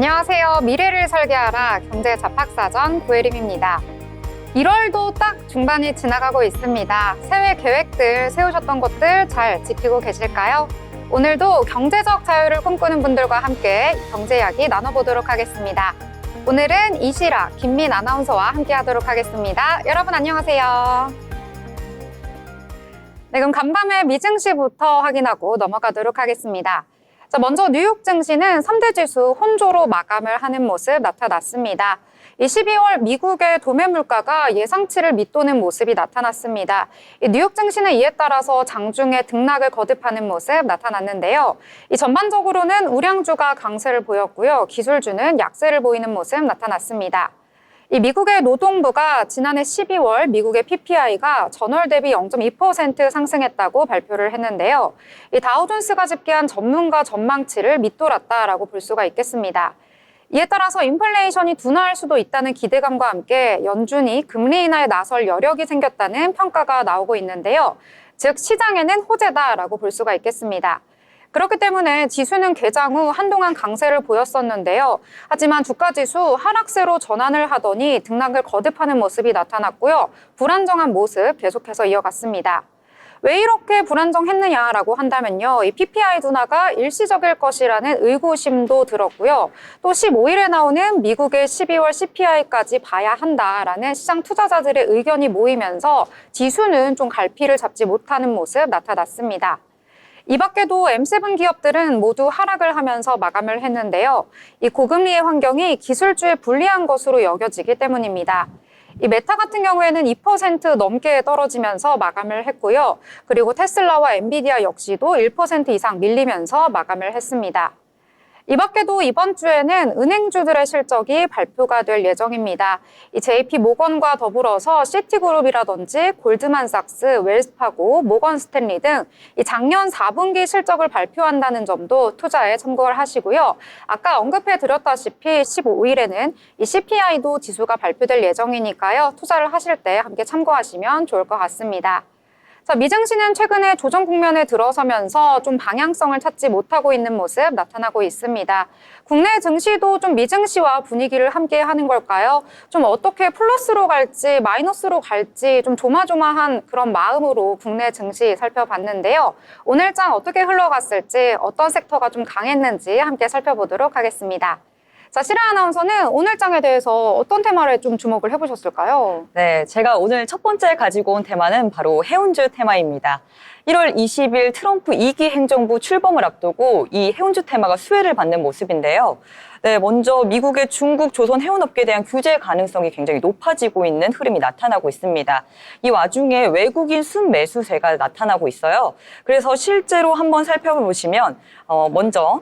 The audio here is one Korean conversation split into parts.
안녕하세요. 미래를 설계하라 경제잡학사전 구혜림입니다. 1월도 딱 중반이 지나가고 있습니다. 새해 계획들 세우셨던 것들 잘 지키고 계실까요? 오늘도 경제적 자유를 꿈꾸는 분들과 함께 경제 이야기 나눠보도록 하겠습니다. 오늘은 이시라, 김민 아나운서와 함께 하도록 하겠습니다. 여러분 안녕하세요. 네, 그럼 간밤에 미증시부터 확인하고 넘어가도록 하겠습니다. 자, 먼저 뉴욕 증시는 3대 지수 혼조로 마감을 하는 모습 나타났습니다. 이 12월 미국의 도매 물가가 예상치를 밑도는 모습이 나타났습니다. 이 뉴욕 증시는 이에 따라서 장중에 등락을 거듭하는 모습 나타났는데요. 이 전반적으로는 우량주가 강세를 보였고요. 기술주는 약세를 보이는 모습 나타났습니다. 이 미국의 노동부가 지난해 12월 미국의 PPI가 전월 대비 0.2% 상승했다고 발표를 했는데요. 이 다우존스가 집계한 전문가 전망치를 밑돌았다라고 볼 수가 있겠습니다. 이에 따라서 인플레이션이 둔화할 수도 있다는 기대감과 함께 연준이 금리 인하에 나설 여력이 생겼다는 평가가 나오고 있는데요. 즉 시장에는 호재다라고 볼 수가 있겠습니다. 그렇기 때문에 지수는 개장 후 한동안 강세를 보였었는데요. 하지만 주가지수 하락세로 전환을 하더니 등락을 거듭하는 모습이 나타났고요. 불안정한 모습 계속해서 이어갔습니다. 왜 이렇게 불안정했느냐라고 한다면요. 이 PPI 둔화가 일시적일 것이라는 의구심도 들었고요. 또 15일에 나오는 미국의 12월 CPI까지 봐야 한다라는 시장 투자자들의 의견이 모이면서 지수는 좀 갈피를 잡지 못하는 모습 나타났습니다. 이 밖에도 M7 기업들은 모두 하락을 하면서 마감을 했는데요. 이 고금리의 환경이 기술주에 불리한 것으로 여겨지기 때문입니다. 이 메타 같은 경우에는 2% 넘게 떨어지면서 마감을 했고요. 그리고 테슬라와 엔비디아 역시도 1% 이상 밀리면서 마감을 했습니다. 이 밖에도 이번 주에는 은행주들의 실적이 발표가 될 예정입니다. 이 JP 모건과 더불어서 시티그룹이라든지 골드만삭스, 웰스파고, 모건 스탠리 등 이 작년 4분기 실적을 발표한다는 점도 투자에 참고를 하시고요. 아까 언급해 드렸다시피 15일에는 이 CPI도 지수가 발표될 예정이니까요. 투자를 하실 때 함께 참고하시면 좋을 것 같습니다. 자, 미증시는 최근에 조정 국면에 들어서면서 좀 방향성을 찾지 못하고 있는 모습 나타나고 있습니다. 국내 증시도 좀 미증시와 분위기를 함께 하는 걸까요? 좀 어떻게 플러스로 갈지 마이너스로 갈지 좀 조마조마한 그런 마음으로 국내 증시 살펴봤는데요. 오늘장 어떻게 흘러갔을지 어떤 섹터가 좀 강했는지 함께 살펴보도록 하겠습니다. 자, 시라 아나운서는 오늘 장에 대해서 어떤 테마를 좀 주목을 해보셨을까요? 네, 제가 오늘 첫 번째 가지고 온 테마는 바로 해운주 테마입니다. 1월 20일 트럼프 2기 행정부 출범을 앞두고 이 해운주 테마가 수혜를 받는 모습인데요. 네, 먼저 미국의 중국 조선 해운업계에 대한 규제 가능성이 굉장히 높아지고 있는 흐름이 나타나고 있습니다. 이 와중에 외국인 순매수세가 나타나고 있어요. 그래서 실제로 한번 살펴보시면 먼저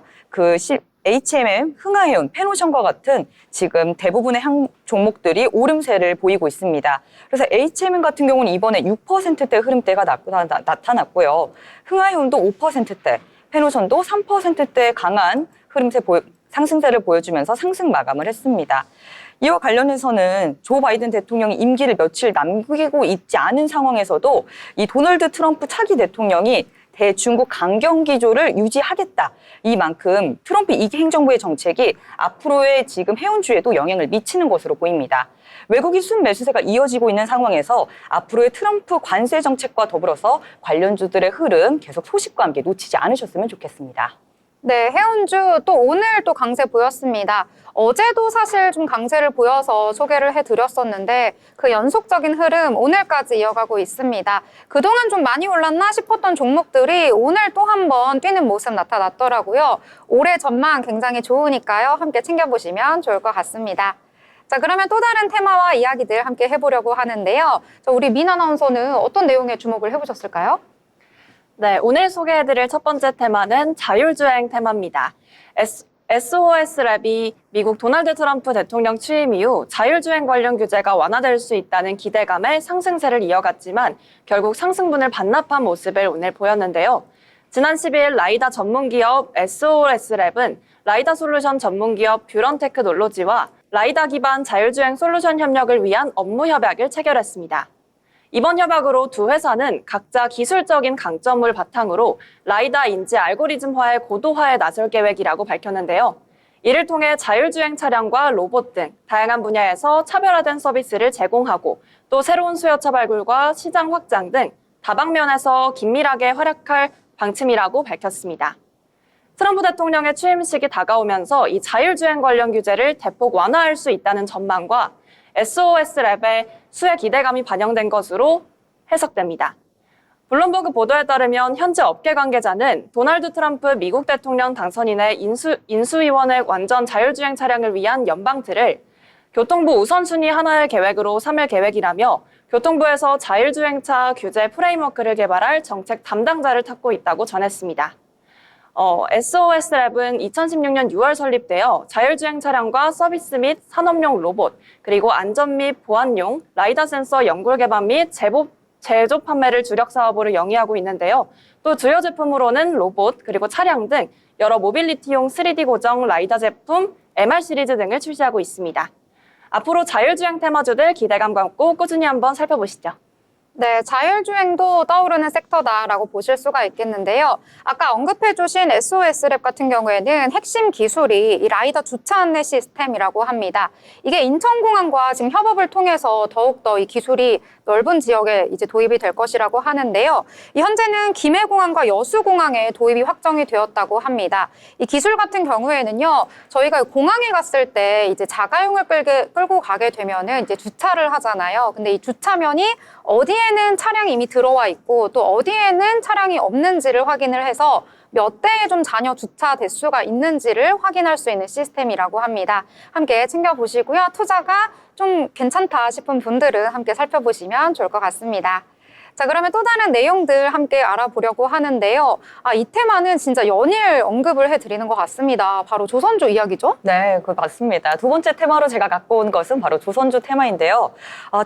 HMM, 흥하해운, 페노션과 같은 지금 대부분의 종목들이 오름세를 보이고 있습니다. 그래서 HMM 같은 경우는 이번에 6%대 흐름대가 나타났고요. 흥하해운도 5%대, 페노션도 3%대 강한 상승세를 보여주면서 상승 마감을 했습니다. 이와 관련해서는 조 바이든 대통령이 임기를 며칠 남기고 있지 않은 상황에서도 이 도널드 트럼프 차기 대통령이 대중국 강경 기조를 유지하겠다. 이만큼 트럼프 2기 행정부의 정책이 앞으로의 지금 해운주에도 영향을 미치는 것으로 보입니다. 외국인 순매수세가 이어지고 있는 상황에서 앞으로의 트럼프 관세 정책과 더불어서 관련주들의 흐름 계속 소식과 함께 놓치지 않으셨으면 좋겠습니다. 네, 해운주 또 오늘 또 강세 보였습니다. 어제도 사실 좀 강세를 보여서 소개를 해드렸었는데 그 연속적인 흐름 오늘까지 이어가고 있습니다. 그동안 좀 많이 올랐나 싶었던 종목들이 오늘 또 한 번 뛰는 모습 나타났더라고요. 올해 전망 굉장히 좋으니까요. 함께 챙겨보시면 좋을 것 같습니다. 자, 그러면 또 다른 테마와 이야기들 함께 해보려고 하는데요. 자, 우리 민 아나운서는 어떤 내용에 주목을 해보셨을까요? 네, 오늘 소개해드릴 첫 번째 테마는 자율주행 테마입니다. SOS랩이 미국 도널드 트럼프 대통령 취임 이후 자율주행 관련 규제가 완화될 수 있다는 기대감에 상승세를 이어갔지만 결국 상승분을 반납한 모습을 오늘 보였는데요. 지난 10일 라이다 전문기업 SOS랩은 라이다 솔루션 전문기업 뷰런테크놀로지와 라이다 기반 자율주행 솔루션 협력을 위한 업무 협약을 체결했습니다. 이번 협약으로 두 회사는 각자 기술적인 강점을 바탕으로 라이다 인지 알고리즘화의 고도화에 나설 계획이라고 밝혔는데요. 이를 통해 자율주행 차량과 로봇 등 다양한 분야에서 차별화된 서비스를 제공하고 또 새로운 수요처 발굴과 시장 확장 등 다방면에서 긴밀하게 활약할 방침이라고 밝혔습니다. 트럼프 대통령의 취임식이 다가오면서 이 자율주행 관련 규제를 대폭 완화할 수 있다는 전망과 SOS랩의 수혜 기대감이 반영된 것으로 해석됩니다. 블룸버그 보도에 따르면 현재 업계 관계자는 도널드 트럼프 미국 대통령 당선인의 인수위원회 완전 자율주행 차량을 위한 연방틀을 교통부 우선순위 하나의 계획으로 삼을 계획이라며 교통부에서 자율주행차 규제 프레임워크를 개발할 정책 담당자를 찾고 있다고 전했습니다. SOS랩은 2016년 6월 설립되어 자율주행 차량과 서비스 및 산업용 로봇, 그리고 안전 및 보안용 라이다 센서 연구 개발 및 제조 판매를 주력 사업으로 영위하고 있는데요. 또 주요 제품으로는 로봇, 그리고 차량 등 여러 모빌리티용 3D 고정 라이다 제품, MR 시리즈 등을 출시하고 있습니다. 앞으로 자율주행 테마주들 기대감 갖고 꾸준히 한번 살펴보시죠. 네, 자율주행도 떠오르는 섹터다라고 보실 수가 있겠는데요. 아까 언급해주신 SOS랩 같은 경우에는 핵심 기술이 이 라이더 주차 안내 시스템이라고 합니다. 이게 인천공항과 지금 협업을 통해서 더욱더 이 기술이 넓은 지역에 이제 도입이 될 것이라고 하는데요. 현재는 김해공항과 여수공항에 도입이 확정이 되었다고 합니다. 이 기술 같은 경우에는요, 저희가 공항에 갔을 때 이제 자가용을 끌고 가게 되면은 이제 주차를 하잖아요. 근데 이 주차면이 어디에는 차량이 이미 들어와 있고 또 어디에는 차량이 없는지를 확인을 해서 몇 대의 좀 잔여 주차 대수가 있는지를 확인할 수 있는 시스템이라고 합니다. 함께 챙겨보시고요. 투자가 좀 괜찮다 싶은 분들은 함께 살펴보시면 좋을 것 같습니다. 자, 그러면 또 다른 내용들 함께 알아보려고 하는데요. 이 테마는 진짜 연일 언급을 해드리는 것 같습니다. 바로 조선주 이야기죠? 네, 그 맞습니다. 두 번째 테마로 제가 갖고 온 것은 바로 조선주 테마인데요.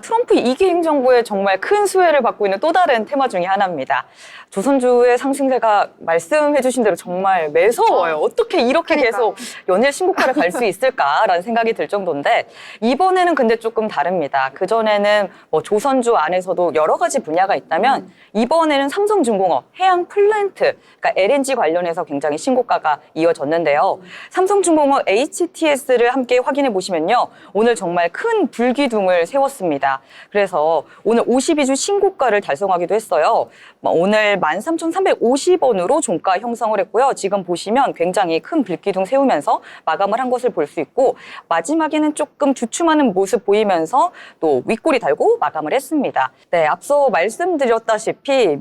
트럼프 2기 행정부에 정말 큰 수혜를 받고 있는 또 다른 테마 중에 하나입니다. 조선주의 상승세가 말씀해 주신 대로 정말 매서워요. 어떻게 이렇게 그러니까요. 계속 연일 신고가를 갈 수 있을까라는 생각이 들 정도인데 이번에는 근데 조금 다릅니다. 그전에는 뭐 조선주 안에서도 여러 가지 분야가 있다면 이번에는 삼성중공업, 해양 플랜트, 그러니까 LNG 관련해서 굉장히 신고가가 이어졌는데요. 삼성중공업 HTS를 함께 확인해 보시면요. 오늘 정말 큰 불기둥을 세웠습니다. 그래서 오늘 52주 신고가를 달성하기도 했어요. 오늘 13,350원으로 종가 형성을 했고요. 지금 보시면 굉장히 큰 불기둥 세우면서 마감을 한 것을 볼 수 있고 마지막에는 조금 주춤하는 모습 보이면서 또 윗골이 달고 마감을 했습니다. 네, 앞서 말씀드렸다시피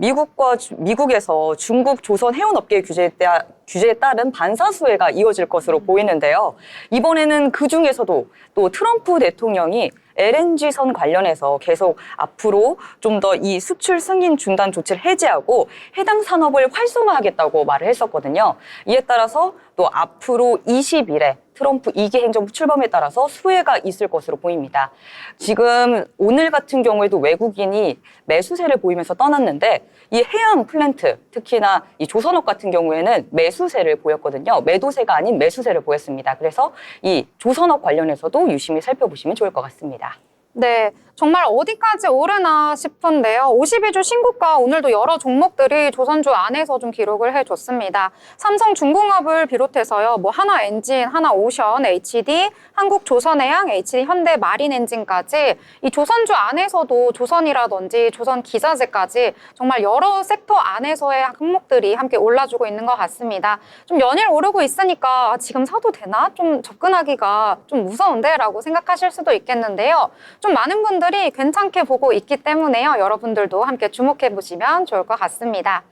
미국에서 중국 조선 해운업계 규제에 따른 반사수혜가 이어질 것으로 보이는데요. 이번에는 그중에서도 또 트럼프 대통령이 LNG선 관련해서 계속 앞으로 좀 더 이 수출 승인 중단 조치를 해제하고 해당 산업을 활성화하겠다고 말을 했었거든요. 이에 따라서 또 앞으로 20일에 트럼프 2기 행정부 출범에 따라서 수혜가 있을 것으로 보입니다. 지금 오늘 같은 경우에도 외국인이 매수세를 보이면서 떠났는데 이 해양 플랜트, 특히나 이 조선업 같은 경우에는 매수세를 보였거든요. 매도세가 아닌 매수세를 보였습니다. 그래서 이 조선업 관련해서도 유심히 살펴보시면 좋을 것 같습니다. 네, 정말 어디까지 오르나 싶은데요. 52주 신고가 오늘도 여러 종목들이 조선주 안에서 좀 기록을 해줬습니다. 삼성중공업을 비롯해서요, 뭐 하나엔진, 하나오션, HD, 한국조선해양, HD 현대마린엔진까지 이 조선주 안에서도 조선이라든지 조선기자재까지 정말 여러 섹터 안에서의 항목들이 함께 올라주고 있는 것 같습니다. 좀 연일 오르고 있으니까 지금 사도 되나? 좀 접근하기가 좀 무서운데? 라고 생각하실 수도 있겠는데요. 좀 많은 분들이 괜찮게 보고 있기 때문에요. 여러분들도 함께 주목해 보시면 좋을 것 같습니다.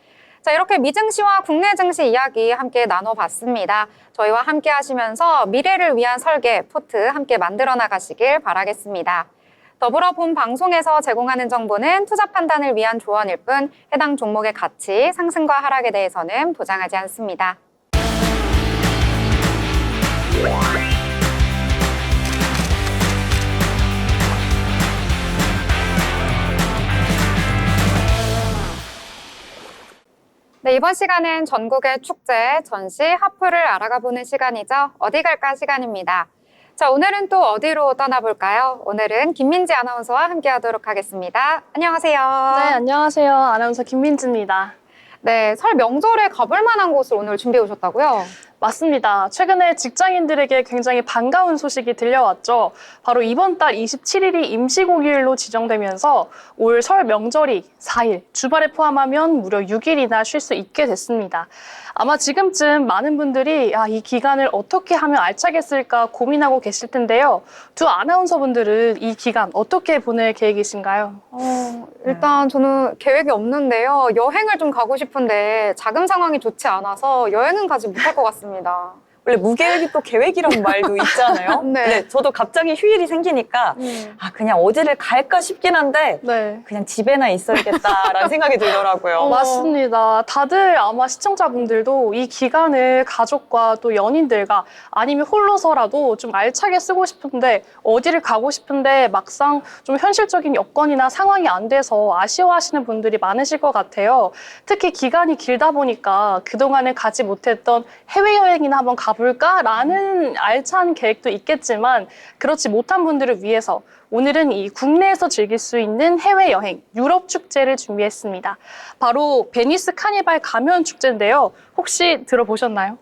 자, 이렇게 미증시와 국내 증시 이야기 함께 나눠봤습니다. 저희와 함께 하시면서 미래를 위한 설계, 포트 함께 만들어 나가시길 바라겠습니다. 더불어 본 방송에서 제공하는 정보는 투자 판단을 위한 조언일 뿐 해당 종목의 가치, 상승과 하락에 대해서는 보장하지 않습니다. 네, 이번 시간은 전국의 축제, 전시, 하프를 알아가 보는 시간이죠. 어디 갈까 시간입니다. 자, 오늘은 또 어디로 떠나볼까요? 오늘은 김민지 아나운서와 함께 하도록 하겠습니다. 안녕하세요. 네, 안녕하세요. 아나운서 김민지입니다. 네, 설 명절에 가볼 만한 곳을 오늘 준비해 오셨다고요? 맞습니다. 최근에 직장인들에게 굉장히 반가운 소식이 들려왔죠. 바로 이번 달 27일이 임시공휴일로 지정되면서 올 설 명절이 4일, 주말에 포함하면 무려 6일이나 쉴 수 있게 됐습니다. 아마 지금쯤 많은 분들이 이 기간을 어떻게 하면 알차게 쓸까 고민하고 계실 텐데요. 두 아나운서분들은 이 기간 어떻게 보낼 계획이신가요? 일단 저는 계획이 없는데요. 여행을 좀 가고 싶은데 자금 상황이 좋지 않아서 여행은 가지 못할 것 같습니다. 원래 무계획이 또 계획이란 말도 있잖아요. 네. 저도 갑자기 휴일이 생기니까 그냥 어디를 갈까 싶긴 한데 네. 그냥 집에나 있어야겠다라는 생각이 들더라고요. 맞습니다. 다들 아마 시청자분들도 이 기간을 가족과 또 연인들과 아니면 홀로서라도 좀 알차게 쓰고 싶은데 어디를 가고 싶은데 막상 좀 현실적인 여건이나 상황이 안 돼서 아쉬워하시는 분들이 많으실 것 같아요. 특히 기간이 길다 보니까 그동안에 가지 못했던 해외여행이나 한번 가볼까라는 알찬 계획도 있겠지만 그렇지 못한 분들을 위해서 오늘은 이 국내에서 즐길 수 있는 해외여행, 유럽 축제를 준비했습니다. 바로 베니스 카니발 가면 축제인데요. 혹시 들어보셨나요?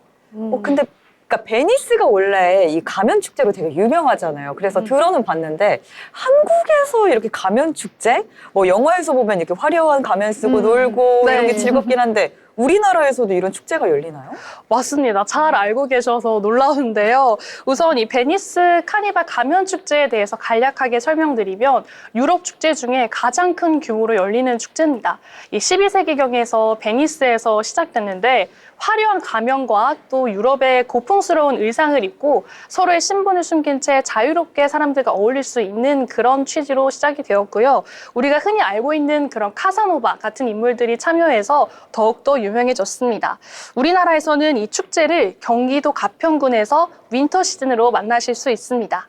근데 그러니까 베니스가 원래 이 가면 축제로 되게 유명하잖아요. 그래서 들어는 봤는데 한국에서 이렇게 가면 축제? 뭐 영화에서 보면 이렇게 화려한 가면 쓰고 놀고 네. 이런 게 즐겁긴 한데 우리나라에서도 이런 축제가 열리나요? 맞습니다. 잘 알고 계셔서 놀라운데요. 우선 이 베니스 카니발 가면 축제에 대해서 간략하게 설명드리면 유럽 축제 중에 가장 큰 규모로 열리는 축제입니다. 이 12세기경에서 베니스에서 시작됐는데 화려한 가면과 또 유럽의 고풍스러운 의상을 입고 서로의 신분을 숨긴 채 자유롭게 사람들과 어울릴 수 있는 그런 취지로 시작이 되었고요. 우리가 흔히 알고 있는 그런 카사노바 같은 인물들이 참여해서 더욱더 유명해졌습니다. 우리나라에서는 이 축제를 경기도 가평군에서 윈터 시즌으로 만나실 수 있습니다.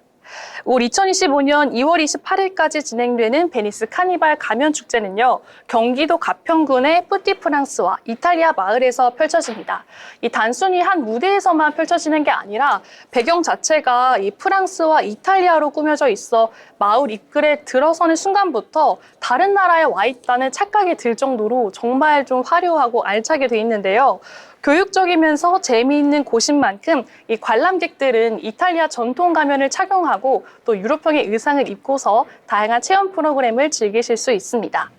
올 2025년 2월 28일까지 진행되는 베니스 카니발 가면 축제는요, 경기도 가평군의 뿌띠프랑스와 이탈리아 마을에서 펼쳐집니다. 이 단순히 한 무대에서만 펼쳐지는 게 아니라 배경 자체가 이 프랑스와 이탈리아로 꾸며져 있어 마을 입구에 들어서는 순간부터 다른 나라에 와 있다는 착각이 들 정도로 정말 좀 화려하고 알차게 돼 있는데요. 교육적이면서 재미있는 곳인 만큼 이 관람객들은 이탈리아 전통 가면을 착용하고 또 유럽풍의 의상을 입고서 다양한 체험 프로그램을 즐기실 수 있습니다.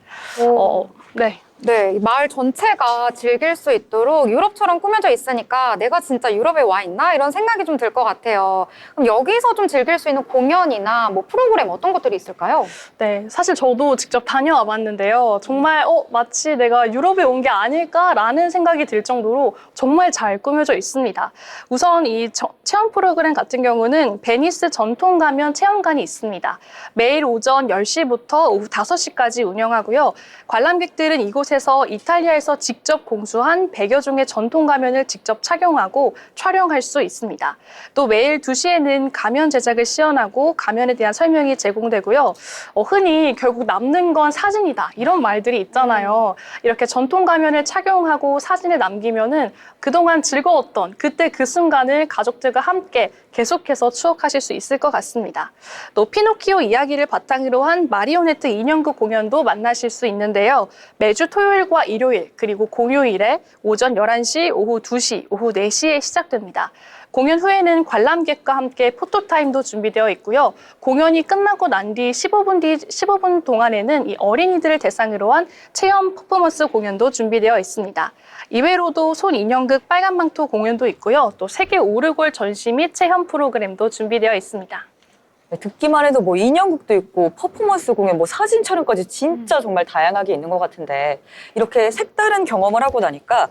네. 네, 이 마을 전체가 즐길 수 있도록 유럽처럼 꾸며져 있으니까 내가 진짜 유럽에 와 있나? 이런 생각이 좀 들 것 같아요. 그럼 여기서 좀 즐길 수 있는 공연이나 뭐 프로그램 어떤 것들이 있을까요? 네, 사실 저도 직접 다녀와 봤는데요. 정말 마치 내가 유럽에 온 게 아닐까라는 생각이 들 정도로 정말 잘 꾸며져 있습니다. 우선 이 체험 프로그램 같은 경우는 베니스 전통 가면 체험관이 있습니다. 매일 오전 10시부터 오후 5시까지 운영하고요. 관람객들은 이곳에서 이탈리아에서 직접 공수한 100여 종의 전통 가면을 직접 착용하고 촬영할 수 있습니다. 또 매일 2시에는 가면 제작을 시연하고 가면에 대한 설명이 제공되고요. 흔히 결국 남는 건 사진이다 이런 말들이 있잖아요. 이렇게 전통 가면을 착용하고 사진을 남기면은 그동안 즐거웠던 그때 그 순간을 가족들과 함께 계속해서 추억하실 수 있을 것 같습니다. 또 피노키오 이야기를 바탕으로 한 마리오네트 인형극 공연도 만나실 수 있는데요. 매주 토요일과 일요일 그리고 공휴일에 오전 11시, 오후 2시, 오후 4시에 시작됩니다. 공연 후에는 관람객과 함께 포토타임도 준비되어 있고요. 공연이 끝나고 난 뒤 15분 동안에는 이 어린이들을 대상으로 한 체험 퍼포먼스 공연도 준비되어 있습니다. 이외로도 손 인형극 빨간망토 공연도 있고요. 또 세계 오르골 전시 및 체험 프로그램도 준비되어 있습니다. 듣기만 해도 뭐 인형극도 있고 퍼포먼스 공연, 뭐 사진 촬영까지 진짜 정말 다양하게 있는 것 같은데 이렇게 색다른 경험을 하고 나니까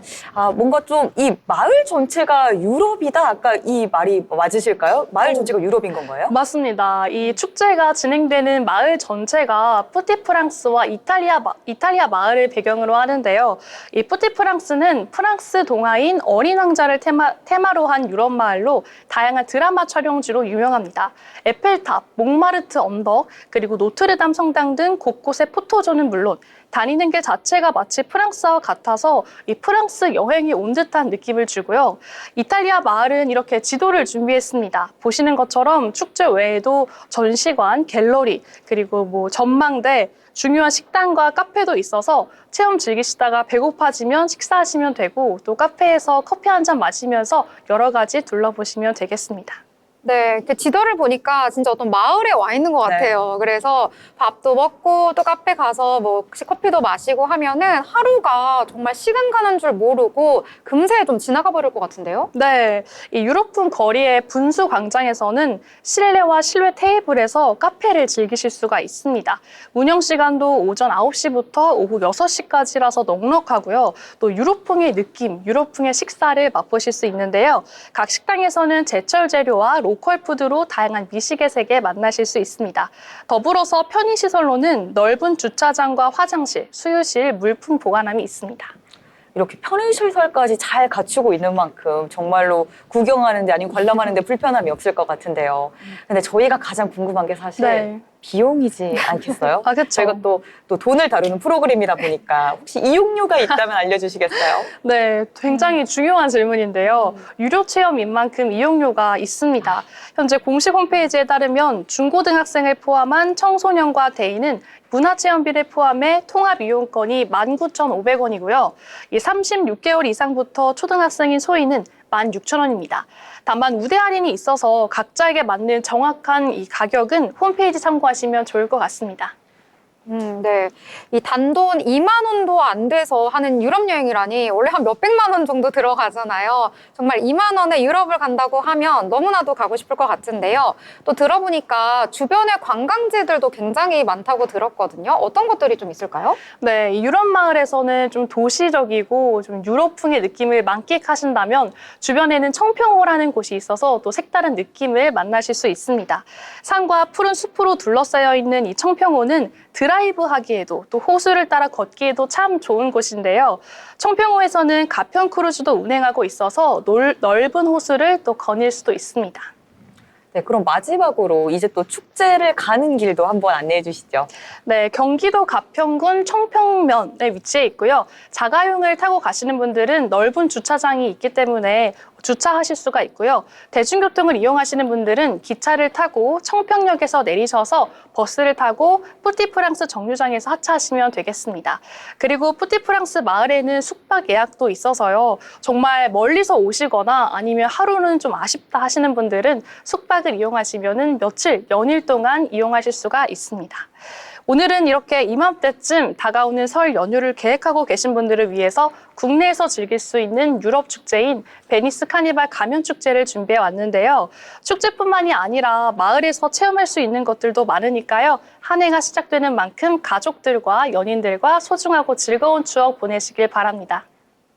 뭔가 좀 이 마을 전체가 유럽이다? 아까 이 말이 맞으실까요? 마을 전체가 유럽인 건가요? 맞습니다. 이 축제가 진행되는 마을 전체가 뿌띠프랑스와 이탈리아 마을을 배경으로 하는데요. 이 뿌띠프랑스는 프랑스 동화인 어린 왕자를 테마로 한 유럽 마을로 다양한 드라마 촬영지로 유명합니다. 에펠탑, 탑, 몽마르트 언덕, 그리고 노트르담 성당 등 곳곳의 포토존은 물론 다니는 길 자체가 마치 프랑스와 같아서 이 프랑스 여행이 온 듯한 느낌을 주고요. 이탈리아 마을은 이렇게 지도를 준비했습니다. 보시는 것처럼 축제 외에도 전시관, 갤러리, 그리고 전망대, 중요한 식당과 카페도 있어서 체험 즐기시다가 배고파지면 식사하시면 되고 또 카페에서 커피 한 잔 마시면서 여러 가지 둘러보시면 되겠습니다. 네, 그 지도를 보니까 진짜 어떤 마을에 와 있는 것 같아요. 그래서 밥도 먹고 또 카페 가서 혹시 커피도 마시고 하면은 하루가 정말 시간 가는 줄 모르고 금세 좀 지나가 버릴 것 같은데요? 네, 이 유럽풍 거리의 분수 광장에서는 실내와 실외 테이블에서 카페를 즐기실 수가 있습니다. 운영 시간도 오전 9시부터 오후 6시까지라서 넉넉하고요. 또 유럽풍의 느낌, 유럽풍의 식사를 맛보실 수 있는데요. 각 식당에서는 제철 재료와 로컬 푸드로 다양한 미식의 세계 만나실 수 있습니다. 더불어서 편의시설로는 넓은 주차장과 화장실, 수유실, 물품 보관함이 있습니다. 이렇게 편의시설까지 잘 갖추고 있는 만큼 정말로 구경하는데 아니면 관람하는데 불편함이 없을 것 같은데요. 근데 저희가 가장 궁금한 게 사실 네. 비용이지 않겠어요? 그렇죠. 저희가 또 돈을 다루는 프로그램이다 보니까 혹시 이용료가 있다면 알려주시겠어요? 네, 굉장히 중요한 질문인데요. 유료 체험인 만큼 이용료가 있습니다. 현재 공식 홈페이지에 따르면 중고등학생을 포함한 청소년과 대인은 문화체험비를 포함해 통합 이용권이 19,500원이고요. 이 36개월 이상부터 초등학생인 소인은 16,000원입니다. 다만 우대 할인이 있어서 각자에게 맞는 정확한 이 가격은 홈페이지 참고하시면 좋을 것 같습니다. 네. 이 단돈 2만 원도 안 돼서 하는 유럽 여행이라니 원래 한 몇백만 원 정도 들어가잖아요. 정말 2만 원에 유럽을 간다고 하면 너무나도 가고 싶을 것 같은데요. 또 들어보니까 주변에 관광지들도 굉장히 많다고 들었거든요. 어떤 것들이 좀 있을까요? 네, 이 유럽 마을에서는 좀 도시적이고 좀 유럽풍의 느낌을 만끽하신다면 주변에는 청평호라는 곳이 있어서 또 색다른 느낌을 만나실 수 있습니다. 산과 푸른 숲으로 둘러싸여 있는 이 청평호는 드라이브 하기에도 또 호수를 따라 걷기에도 참 좋은 곳인데요. 청평호에서는 가평 크루즈도 운행하고 있어서 넓은 호수를 또 거닐 수도 있습니다. 네, 그럼 마지막으로 이제 또 축제를 가는 길도 한번 안내해 주시죠. 네, 경기도 가평군 청평면에 위치해 있고요. 자가용을 타고 가시는 분들은 넓은 주차장이 있기 때문에 주차하실 수가 있고요. 대중교통을 이용하시는 분들은 기차를 타고 청평역에서 내리셔서 버스를 타고 푸티프랑스 정류장에서 하차하시면 되겠습니다. 그리고 푸티프랑스 마을에는 숙박 예약도 있어서요. 정말 멀리서 오시거나 아니면 하루는 좀 아쉽다 하시는 분들은 숙박을 이용하시면 며칠, 연일 동안 이용하실 수가 있습니다. 오늘은 이렇게 이맘때쯤 다가오는 설 연휴를 계획하고 계신 분들을 위해서 국내에서 즐길 수 있는 유럽 축제인 베니스 카니발 가면 축제를 준비해 왔는데요. 축제뿐만이 아니라 마을에서 체험할 수 있는 것들도 많으니까요. 한 해가 시작되는 만큼 가족들과 연인들과 소중하고 즐거운 추억 보내시길 바랍니다.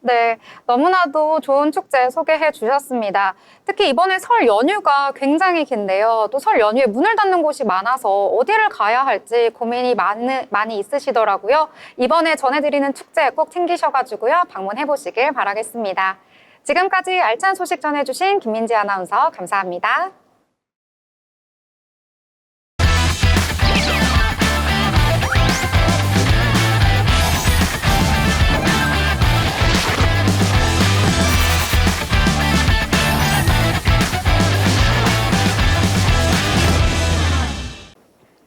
네, 너무나도 좋은 축제 소개해 주셨습니다. 특히 이번에 설 연휴가 굉장히 긴데요. 또 설 연휴에 문을 닫는 곳이 많아서 어디를 가야 할지 고민이 많이 있으시더라고요. 이번에 전해드리는 축제 꼭 챙기셔가지고요. 방문해 보시길 바라겠습니다. 지금까지 알찬 소식 전해주신 김민지 아나운서 감사합니다.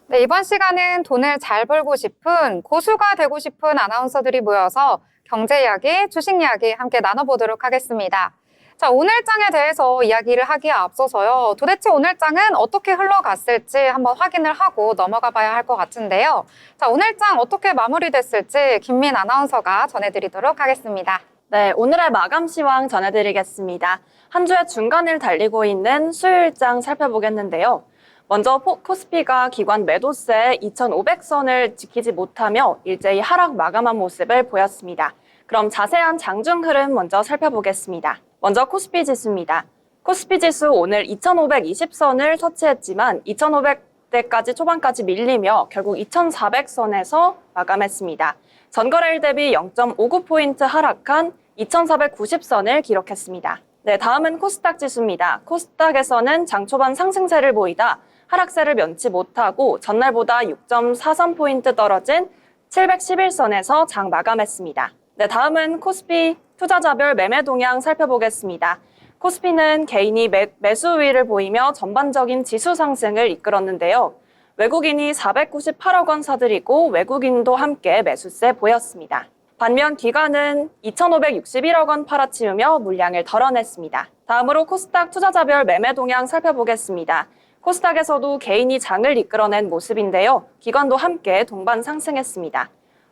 네, 이번 시간은 돈을 잘 벌고 싶은 고수가 되고 싶은 아나운서들이 모여서 경제 이야기, 주식 이야기 함께 나눠보도록 하겠습니다. 자, 오늘장에 대해서 이야기를 하기에 앞서서요. 도대체 오늘장은 어떻게 흘러갔을지 한번 확인을 하고 넘어가 봐야 할 것 같은데요. 자, 오늘장 어떻게 마무리됐을지 김민 아나운서가 전해드리도록 하겠습니다. 네, 오늘의 마감 시황 전해드리겠습니다. 한 주의 중간을 달리고 있는 수요일장 살펴보겠는데요. 먼저 코스피가 기관 매도세 2,500선을 지키지 못하며 일제히 하락 마감한 모습을 보였습니다. 그럼 자세한 장중 흐름 먼저 살펴보겠습니다. 먼저 코스피 지수입니다. 코스피 지수 오늘 2,520선을 터치했지만 2,500대까지 초반까지 밀리며 결국 2,400선에서 마감했습니다. 전거래일 대비 0.59포인트 하락한 2,490선을 기록했습니다. 네, 다음은 코스닥 지수입니다. 코스닥에서는 장 초반 상승세를 보이다 하락세를 면치 못하고 전날보다 6.43포인트 떨어진 711선에서 장 마감했습니다. 네, 다음은 코스피 투자자별 매매 동향 살펴보겠습니다. 코스피는 개인이 매수 우위를 보이며 전반적인 지수 상승을 이끌었는데요. 외국인이 498억 원 사들이고 외국인도 함께 매수세 보였습니다. 반면 기관은 2,561억 원 팔아치우며 물량을 덜어냈습니다. 다음으로 코스닥 투자자별 매매 동향 살펴보겠습니다. 코스닥에서도 개인이 장을 이끌어낸 모습인데요. 기관도 함께 동반 상승했습니다.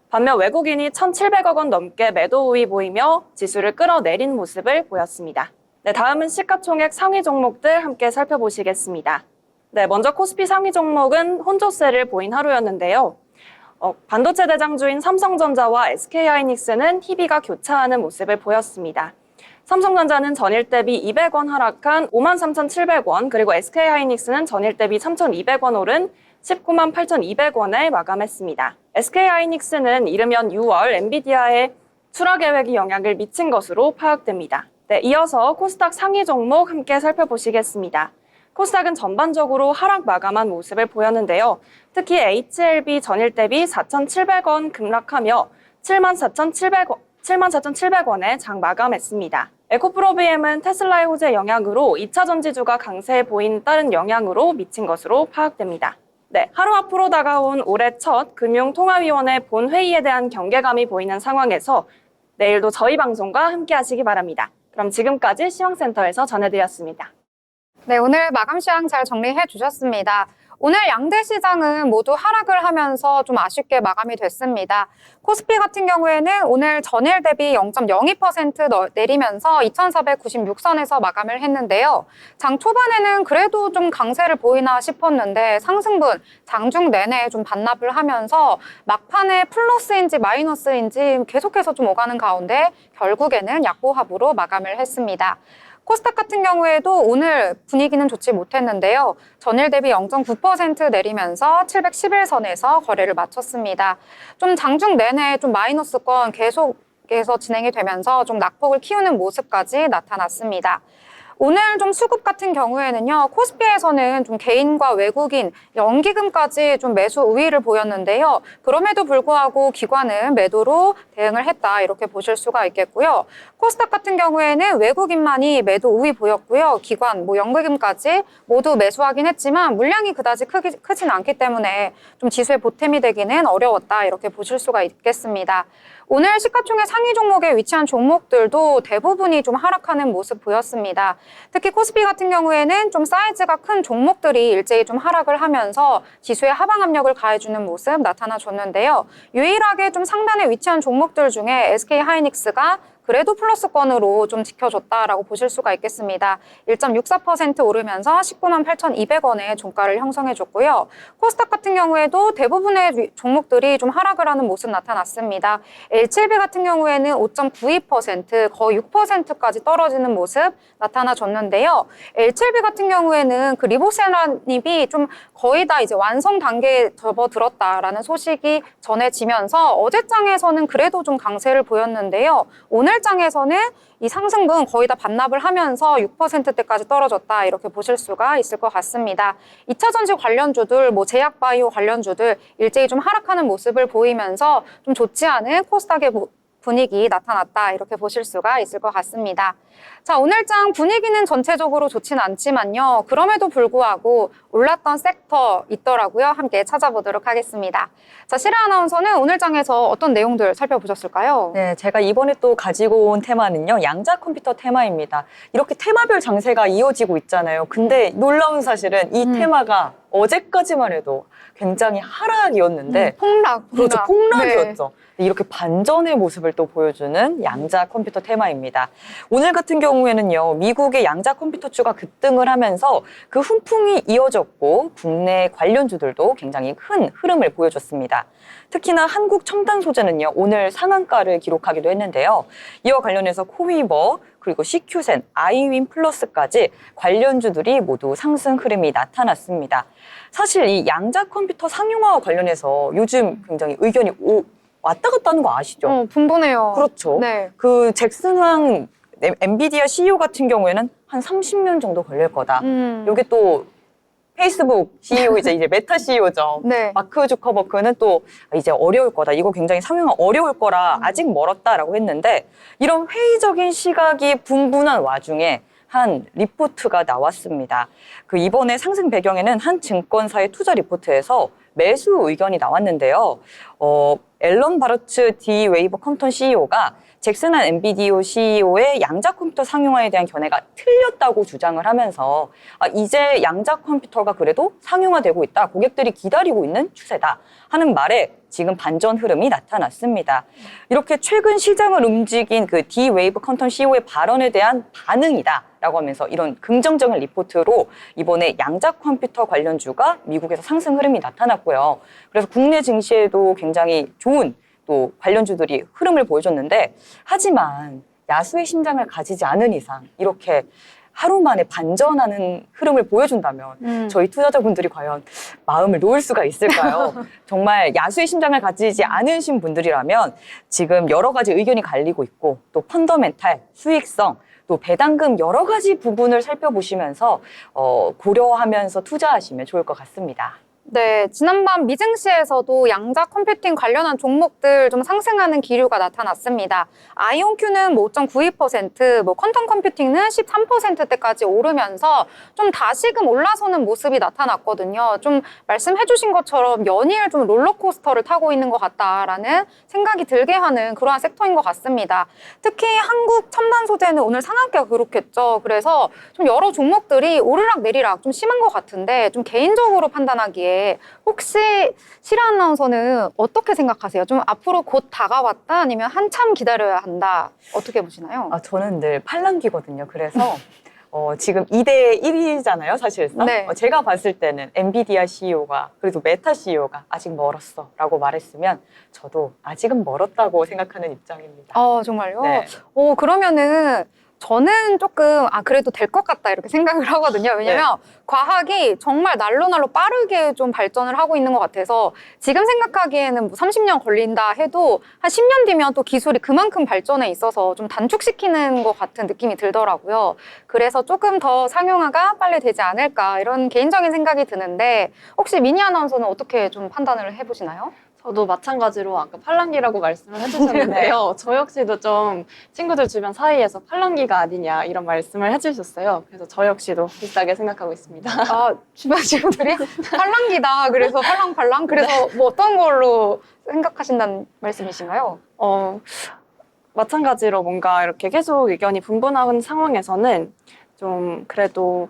반면 외국인이 1,700억 원 넘게 매도 우위 보이며 지수를 끌어내린 모습을 보였습니다. 네, 다음은 시가총액 상위 종목들 함께 살펴보시겠습니다. 네, 먼저 코스피 상위 종목은 혼조세를 보인 하루였는데요. 반도체 대장주인 삼성전자와 SK하이닉스는 희비가 교차하는 모습을 보였습니다. 삼성전자는 전일 대비 200원 하락한 53,700원, 그리고 SK하이닉스는 전일 대비 3,200원 오른 198,200원에 마감했습니다. SK하이닉스는 이르면 6월 엔비디아의 출하 계획이 영향을 미친 것으로 파악됩니다. 네, 이어서 코스닥 상위 종목 함께 살펴보시겠습니다. 코스닥은 전반적으로 하락 마감한 모습을 보였는데요. 특히 HLB 전일 대비 4,700원 급락하며 74,700원에 장 마감했습니다. 에코프로비엠은 테슬라의 호재 영향으로 2차 전지주가 강세에 보인 다른 영향으로 미친 것으로 파악됩니다. 네, 하루 앞으로 다가온 올해 첫 금융통화위원회 본회의에 대한 경계감이 보이는 상황에서 내일도 저희 방송과 함께 하시기 바랍니다. 그럼 지금까지 시황센터에서 전해드렸습니다. 네, 오늘 마감 시황 잘 정리해 주셨습니다. 오늘 양대 시장은 모두 하락을 하면서 좀 아쉽게 마감이 됐습니다. 코스피 같은 경우에는 오늘 전일 대비 0.02% 내리면서 2,496선에서 마감을 했는데요. 장 초반에는 그래도 좀 강세를 보이나 싶었는데 상승분 장중 내내 좀 반납을 하면서 막판에 플러스인지 마이너스인지 계속해서 좀 오가는 가운데 결국에는 약보합으로 마감을 했습니다. 코스닥 같은 경우에도 오늘 분위기는 좋지 못했는데요. 전일 대비 0.9% 내리면서 711선에서 거래를 마쳤습니다. 좀 장중 내내 좀 마이너스권 계속해서 진행이 되면서 좀 낙폭을 키우는 모습까지 나타났습니다. 오늘 좀 수급 같은 경우에는요, 코스피에서는 좀 개인과 외국인, 연기금까지 좀 매수 우위를 보였는데요. 그럼에도 불구하고 기관은 매도로 대응을 했다, 이렇게 보실 수가 있겠고요. 코스닥 같은 경우에는 외국인만이 매도 우위 보였고요. 기관, 연기금까지 모두 매수하긴 했지만 물량이 그다지 크진 않기 때문에 좀 지수에 보탬이 되기는 어려웠다, 이렇게 보실 수가 있겠습니다. 오늘 시가총액 상위 종목에 위치한 종목들도 대부분이 좀 하락하는 모습 보였습니다. 특히 코스피 같은 경우에는 좀 사이즈가 큰 종목들이 일제히 좀 하락을 하면서 지수에 하방 압력을 가해주는 모습 나타나줬는데요. 유일하게 좀 상단에 위치한 종목들 중에 SK하이닉스가 그래도 플러스권으로 좀 지켜줬다라고 보실 수가 있겠습니다. 1.64% 오르면서 198,200원의 종가를 형성해줬고요. 코스닥 같은 경우에도 대부분의 종목들이 좀 하락을 하는 모습 나타났습니다. H7B 같은 경우에는 5.92%, 거의 6%까지 떨어지는 모습 나타나줬는데요. H7B 같은 경우에는 그 리보세라닙이 좀 거의 다 이제 완성 단계에 접어들었다라는 소식이 전해지면서 어제장에서는 그래도 좀 강세를 보였는데요. 오늘 장에서는 이 상승분 거의 다 반납을 하면서 6%대까지 떨어졌다, 이렇게 보실 수가 있을 것 같습니다. 2차 전지 관련주들, 제약바이오 관련주들 일제히 좀 하락하는 모습을 보이면서 좀 좋지 않은 코스닥의 분위기 나타났다, 이렇게 보실 수가 있을 것 같습니다. 자, 오늘 장 분위기는 전체적으로 좋진 않지만요. 그럼에도 불구하고 올랐던 섹터 있더라고요. 함께 찾아보도록 하겠습니다. 자, 시라 아나운서는 오늘 장에서 어떤 내용들 살펴보셨을까요? 네, 제가 이번에 또 가지고 온 테마는요, 양자 컴퓨터 테마입니다. 이렇게 테마별 장세가 이어지고 있잖아요. 근데 놀라운 사실은 이 테마가 어제까지만 해도 굉장히 하락이었는데 폭락. 그렇죠, 폭락이었죠. 네. 이렇게 반전의 모습을 또 보여주는 양자 컴퓨터 테마입니다. 오늘 같은 경우에는요, 미국의 양자 컴퓨터주가 급등을 하면서 그 훈풍이 이어졌고 국내 관련주들도 굉장히 큰 흐름을 보여줬습니다. 특히나 한국 첨단 소재는요, 오늘 상한가를 기록하기도 했는데요. 이와 관련해서 코위버, 그리고 CQ센, 아이윈 플러스까지 관련주들이 모두 상승 흐름이 나타났습니다. 사실 이 양자 컴퓨터 상용화와 관련해서 요즘 굉장히 의견이 왔다 갔다 하는 거 아시죠? 분분해요. 그렇죠. 네. 그 잭슨왕 엔비디아 CEO 같은 경우에는 한 30년 정도 걸릴 거다. 이게 또 페이스북 CEO이자 이제 메타 CEO죠. 네. 마크 주커버그는 또 이제 어려울 거다. 이거 굉장히 상용화 어려울 거라 아직 멀었다라고 했는데 이런 회의적인 시각이 분분한 와중에 한 리포트가 나왔습니다. 그 이번에 상승 배경에는 한 증권사의 투자 리포트에서 매수 의견이 나왔는데요. 앨런 바르츠 디 웨이브 컴퓨터 CEO가 잭슨한 엔비디오 CEO의 양자 컴퓨터 상용화에 대한 견해가 틀렸다고 주장을 하면서 이제 양자 컴퓨터가 그래도 상용화되고 있다. 고객들이 기다리고 있는 추세다 하는 말에 지금 반전 흐름이 나타났습니다. 이렇게 최근 시장을 움직인 그 디 웨이브 컴퓨터 CEO의 발언에 대한 반응이다 라고 하면서 이런 긍정적인 리포트로 이번에 양자 컴퓨터 관련주가 미국에서 상승 흐름이 나타났고요. 그래서 국내 증시에도 굉장히 좋은 또 관련주들이 흐름을 보여줬는데 하지만 야수의 심장을 가지지 않은 이상 이렇게 하루 만에 반전하는 흐름을 보여준다면 저희 투자자분들이 과연 마음을 놓을 수가 있을까요? 정말 야수의 심장을 가지지 않으신 분들이라면 지금 여러 가지 의견이 갈리고 있고 또 펀더멘탈, 수익성, 또 배당금 여러 가지 부분을 살펴보시면서 고려하면서 투자하시면 좋을 것 같습니다. 네, 지난밤 미증시에서도 양자 컴퓨팅 관련한 종목들 좀 상승하는 기류가 나타났습니다. 아이온큐는 5.92%, 퀀텀 컴퓨팅은 13%대까지 오르면서 좀 다시금 올라서는 모습이 나타났거든요. 좀 말씀해주신 것처럼 연일 좀 롤러코스터를 타고 있는 것 같다라는 생각이 들게 하는 그러한 섹터인 것 같습니다. 특히 한국 첨단 소재는 오늘 상한가가 그렇겠죠. 그래서 좀 여러 종목들이 오르락 내리락 좀 심한 것 같은데 좀 개인적으로 판단하기에 혹시 실화 아나운서는 어떻게 생각하세요? 좀 앞으로 곧 다가왔다 아니면 한참 기다려야 한다? 어떻게 보시나요? 저는 늘 팔랑귀거든요. 그래서 지금 2대 1이잖아요, 사실상. 네. 제가 봤을 때는 엔비디아 CEO가 그래도 메타 CEO가 아직 멀었어 라고 말했으면 저도 아직은 멀었다고 생각하는 입장입니다. 정말요? 네. 그러면은 저는 조금 그래도 될 것 같다 이렇게 생각을 하거든요. 왜냐면 과학이 정말 날로 빠르게 좀 발전을 하고 있는 것 같아서 지금 생각하기에는 뭐 30년 걸린다 해도 한 10년 뒤면 또 기술이 그만큼 발전해 있어서 좀 단축시키는 것 같은 느낌이 들더라고요. 그래서 조금 더 상용화가 빨리 되지 않을까 이런 개인적인 생각이 드는데 혹시 미니 아나운서는 어떻게 좀 판단을 해보시나요? 저도 마찬가지로 아까 팔랑귀라고 말씀을 해주셨는데요. 저 역시도 좀 친구들 주변 사이에서 팔랑귀가 아니냐 이런 말씀을 해주셨어요. 그래서 저 역시도 비슷하게 생각하고 있습니다. 주변 친구들이 팔랑기다. 그래서 팔랑팔랑. 그래서 뭐 어떤 걸로 생각하신다는 말씀이신가요? 마찬가지로 뭔가 이렇게 계속 의견이 분분한 상황에서는 좀 그래도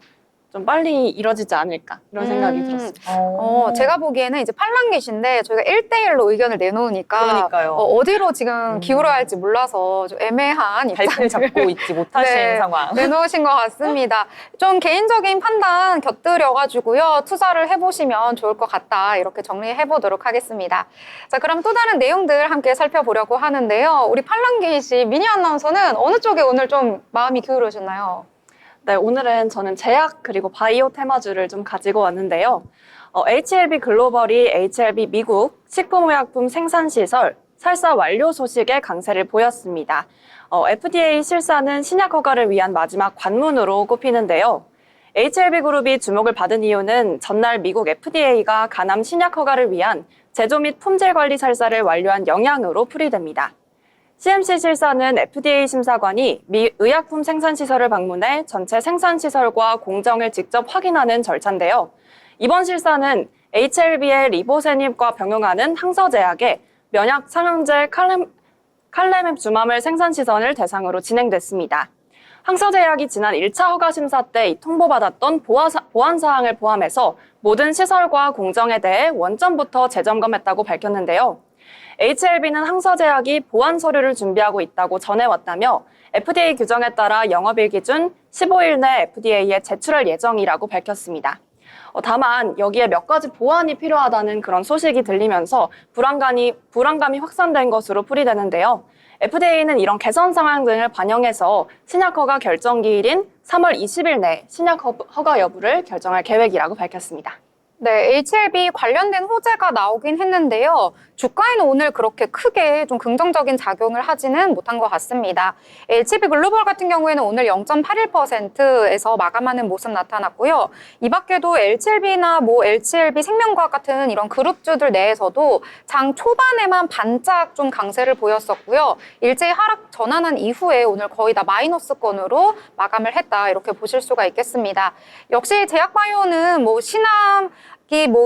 좀 빨리 이뤄지지 않을까 이런 생각이 들었습니다. 제가 보기에는 이제 팔랑귀신데 저희가 1대1로 의견을 내놓으니까 그러니까요. 어디로 지금 기울어야 할지 몰라서 좀 애매한 발판을 입장을 잡고 있지 못하신 네, 상황. 내놓으신 것 같습니다. 좀 개인적인 판단 곁들여가지고요. 투자를 해보시면 좋을 것 같다. 이렇게 정리해보도록 하겠습니다. 자, 그럼 또 다른 내용들 함께 살펴보려고 하는데요. 우리 팔랑귀 씨, 미니 아나운서는 어느 쪽에 오늘 좀 마음이 기울으셨나요? 네, 오늘은 저는 제약 그리고 바이오 테마주를 좀 가지고 왔는데요. HLB 글로벌이 HLB 미국 식품의약품 생산시설 설사 완료 소식에 강세를 보였습니다. FDA 실사는 신약 허가를 위한 마지막 관문으로 꼽히는데요. HLB 그룹이 주목을 받은 이유는 전날 미국 FDA가 간암 신약 허가를 위한 제조 및 품질 관리 설사를 완료한 영향으로 풀이됩니다. CMC 실사는 FDA 심사관이 미 의약품 생산시설을 방문해 전체 생산시설과 공정을 직접 확인하는 절차인데요. 이번 실사는 HLB의 리보세닙과 병용하는 항서제약의 면역 상용제 칼레맵주맘을 생산시설을 대상으로 진행됐습니다. 항서제약이 지난 1차 허가 심사 때 통보받았던 보안사항을 포함해서 모든 시설과 공정에 대해 원점부터 재점검했다고 밝혔는데요. HLB는 항서제약이 보안 서류를 준비하고 있다고 전해왔다며 FDA 규정에 따라 영업일 기준 15일 내 FDA에 제출할 예정이라고 밝혔습니다. 다만 여기에 몇 가지 보완이 필요하다는 그런 소식이 들리면서 불안감이 확산된 것으로 풀이되는데요. FDA는 이런 개선 상황 등을 반영해서 신약 허가 결정 기일인 3월 20일 내 신약 허가 여부를 결정할 계획이라고 밝혔습니다. 네, HLB 관련된 호재가 나오긴 했는데요. 주가에는 오늘 그렇게 크게 좀 긍정적인 작용을 하지는 못한 것 같습니다. HLB 글로벌 같은 경우에는 오늘 0.81%에서 마감하는 모습 나타났고요. 이 밖에도 HLB나 LCLB 생명과학 같은 이런 그룹주들 내에서도 장 초반에만 반짝 좀 강세를 보였었고요. 일제히 하락 전환한 이후에 오늘 거의 다 마이너스권으로 마감을 했다, 이렇게 보실 수가 있겠습니다. 역시 제약바이오는 신암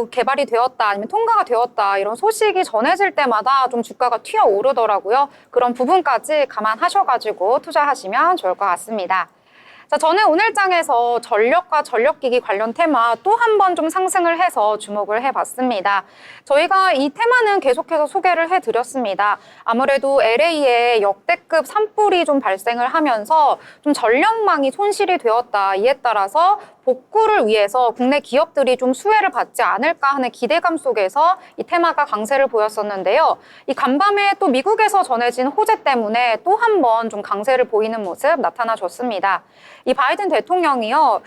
개발이 되었다, 아니면 통과가 되었다, 이런 소식이 전해질 때마다 좀 주가가 튀어 오르더라고요. 그런 부분까지 감안하셔가지고 투자하시면 좋을 것 같습니다. 자, 저는 오늘 장에서 전력과 전력기기 관련 테마 또 한 번 좀 상승을 해서 주목을 해봤습니다. 저희가 이 테마는 계속해서 소개를 해드렸습니다. 아무래도 LA에 역대급 산불이 좀 발생을 하면서 좀 전력망이 손실이 되었다. 이에 따라서 복구를 위해서 국내 기업들이 좀 수혜를 받지 않을까 하는 기대감 속에서 이 테마가 강세를 보였었는데요. 이 간밤에 또 미국에서 전해진 호재 때문에 또 한 번 좀 강세를 보이는 모습 나타나줬습니다. 이 바이든 대통령이요,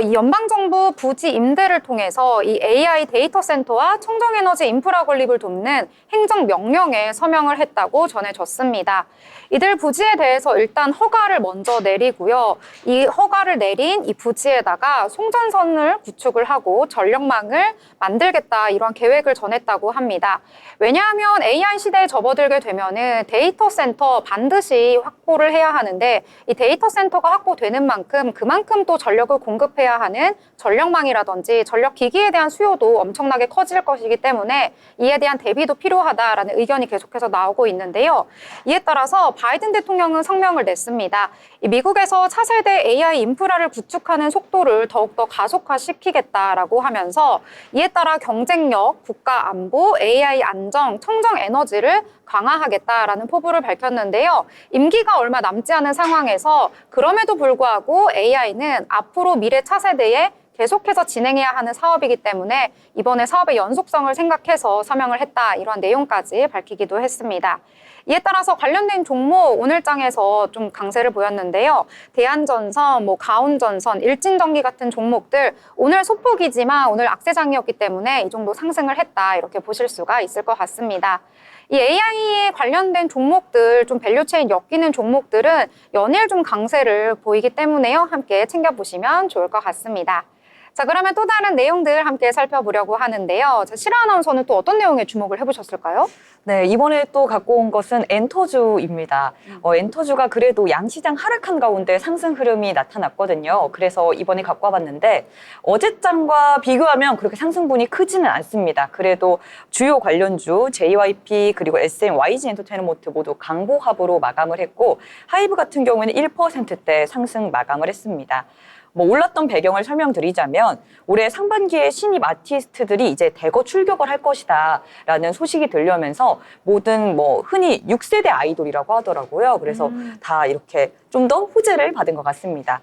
이 연방정부 부지 임대를 통해서 이 AI 데이터 센터와 청정에너지 인프라 건립을 돕는 행정명령에 서명을 했다고 전해졌습니다. 이들 부지에 대해서 일단 허가를 먼저 내리고요. 이 허가를 내린 이 부지에다가 송전선을 구축을 하고 전력망을 만들겠다, 이런 계획을 전했다고 합니다. 왜냐하면 AI 시대에 접어들게 되면은 데이터 센터 반드시 확보를 해야 하는데, 이 데이터 센터가 확보되는 만큼 그만큼 또 전력을 공급해야 하는 전력망이라든지 전력기기에 대한 수요도 엄청나게 커질 것이기 때문에 이에 대한 대비도 필요하다라는 의견이 계속해서 나오고 있는데요. 이에 따라서 바이든 대통령은 성명을 냈습니다. 이 미국에서 차세대 AI 인프라를 구축하는 속도를 더욱더 가속화시키겠다라고 하면서 이에 따라 경쟁력, 국가 안보, AI 안정, 청정 에너지를 강화하겠다라는 포부를 밝혔는데요. 임기가 얼마 남지 않은 상황에서 그럼에도 불구하고 AI는 앞으로 미래 차세대에 계속해서 진행해야 하는 사업이기 때문에 이번에 사업의 연속성을 생각해서 서명을 했다, 이런 내용까지 밝히기도 했습니다. 이에 따라서 관련된 종목 오늘 장에서 좀 강세를 보였는데요. 대한전선, 가온전선, 일진전기 같은 종목들 오늘 소폭이지만 오늘 악세장이었기 때문에 이 정도 상승을 했다, 이렇게 보실 수가 있을 것 같습니다. 이 AI에 관련된 종목들, 좀 밸류체인 엮이는 종목들은 연일 좀 강세를 보이기 때문에요. 함께 챙겨보시면 좋을 것 같습니다. 자, 그러면 또 다른 내용들 함께 살펴보려고 하는데요. 자, 실화 아나운서는 또 어떤 내용에 주목을 해보셨을까요? 네, 이번에 또 갖고 온 것은 엔터주입니다. 엔터주가 그래도 양시장 하락한 가운데 상승 흐름이 나타났거든요. 그래서 이번에 갖고 와봤는데 어제장과 비교하면 그렇게 상승분이 크지는 않습니다. 그래도 주요 관련주 JYP 그리고 SM, YG 엔터테인먼트 모두 강보합으로 마감을 했고, 하이브 같은 경우에는 1%대 상승 마감을 했습니다. 올랐던 배경을 설명드리자면 올해 상반기에 신입 아티스트들이 이제 대거 출격을 할 것이다 라는 소식이 들려오면서 모든 흔히 6세대 아이돌이라고 하더라고요. 그래서 다 이렇게 좀 더 호재를 받은 것 같습니다.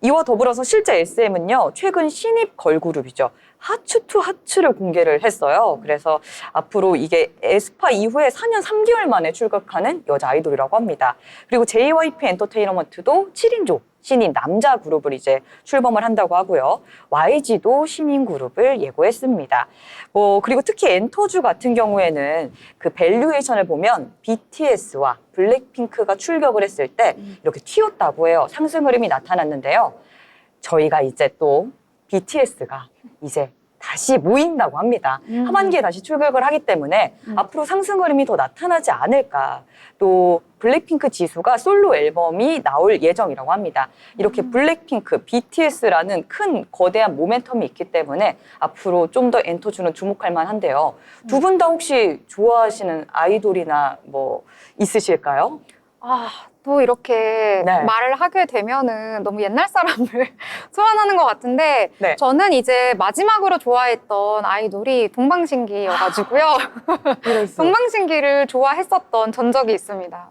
이와 더불어서 실제 SM은요, 최근 신입 걸그룹이죠. 하츄투 하츄를 공개를 했어요. 그래서 앞으로 이게 에스파 이후에 4년 3개월 만에 출격하는 여자 아이돌이라고 합니다. 그리고 JYP 엔터테인먼트도 7인조 신인 남자 그룹을 이제 출범을 한다고 하고요. YG도 신인 그룹을 예고했습니다. 그리고 특히 엔터주 같은 경우에는 그 밸류에이션을 보면 BTS와 블랙핑크가 출격을 했을 때 이렇게 튀었다고 해요. 상승 흐름이 나타났는데요. 저희가 이제 또 BTS가 이제 다시 모인다고 합니다. 하반기에 다시 출격을 하기 때문에 앞으로 상승 흐름이 더 나타나지 않을까. 또 블랙핑크 지수가 솔로 앨범이 나올 예정이라고 합니다. 이렇게 블랙핑크, BTS라는 큰 거대한 모멘텀이 있기 때문에 앞으로 좀 더 엔터주는 주목할 만한데요. 두 분 다 혹시 좋아하시는 아이돌이나 있으실까요? 또 이렇게 네. 말을 하게 되면은 너무 옛날 사람을 소환하는 것 같은데, 네. 저는 이제 마지막으로 좋아했던 아이돌이 동방신기여가지고요. 동방신기를 좋아했었던 전적이 있습니다.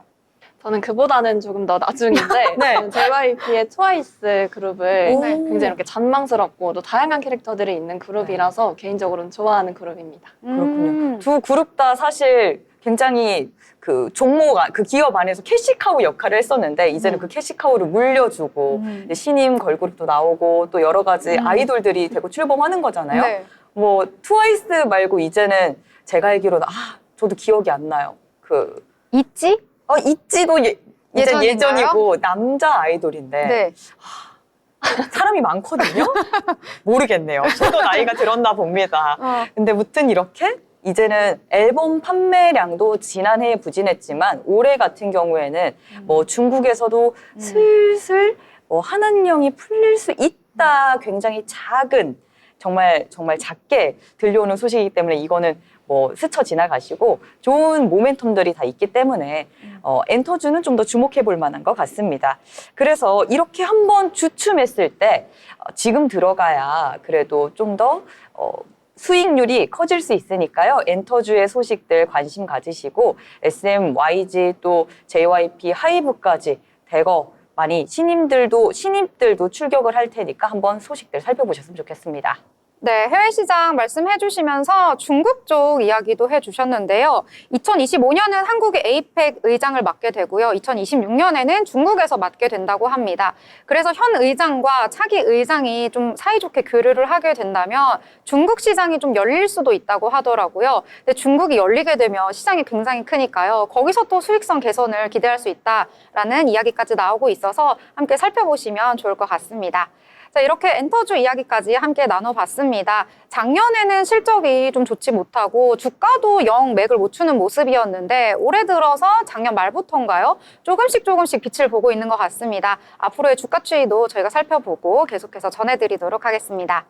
저는 그보다는 조금 더 나중인데 네. 저는 JYP의 트와이스 그룹을 오. 굉장히 이렇게 잔망스럽고 또 다양한 캐릭터들이 있는 그룹이라서 개인적으로는 좋아하는 그룹입니다. 그렇군요. 두 그룹 다 사실 굉장히 그 종목, 그 기업 안에서 캐시카우 역할을 했었는데 이제는 그 캐시카우를 물려주고 이제 신인 걸그룹도 나오고 또 여러 가지 아이돌들이 되고 출범하는 거잖아요. 네. 뭐 트와이스 말고 이제는 제가 알기로는 저도 기억이 안 나요. 있지? 있지도 이제 예전인가요? 예전이고 남자 아이돌인데 네. 사람이 많거든요. 모르겠네요. 저도 나이가 들었나 봅니다. 근데 무튼 이렇게 이제는 앨범 판매량도 지난해에 부진했지만 올해 같은 경우에는 뭐 중국에서도 슬슬 뭐 한한령이 풀릴 수 있다. 굉장히 작은 정말 작게 들려오는 소식이기 때문에 이거는 뭐 스쳐 지나가시고 좋은 모멘텀들이 다 있기 때문에 엔터주는 좀 더 주목해 볼 만한 것 같습니다. 그래서 이렇게 한번 주춤했을 때 지금 들어가야 그래도 좀 더 수익률이 커질 수 있으니까요. 엔터주의 소식들 관심 가지시고 SM, YG 또 JYP, 하이브까지 대거 많이 신입들도 출격을 할 테니까 한번 소식들 살펴보셨으면 좋겠습니다. 네, 해외 시장 말씀해 주시면서 중국 쪽 이야기도 해 주셨는데요. 2025년은 한국의 에이펙 의장을 맡게 되고요. 2026년에는 중국에서 맡게 된다고 합니다. 그래서 현 의장과 차기 의장이 좀 사이좋게 교류를 하게 된다면 중국 시장이 좀 열릴 수도 있다고 하더라고요. 근데 중국이 열리게 되면 시장이 굉장히 크니까요. 거기서 또 수익성 개선을 기대할 수 있다라는 이야기까지 나오고 있어서 함께 살펴보시면 좋을 것 같습니다. 자, 이렇게 엔터주 이야기까지 함께 나눠봤습니다. 작년에는 실적이 좀 좋지 못하고 주가도 영 맥을 못 추는 모습이었는데 올해 들어서 작년 말부터인가요? 조금씩 빛을 보고 있는 것 같습니다. 앞으로의 주가 추이도 저희가 살펴보고 계속해서 전해드리도록 하겠습니다.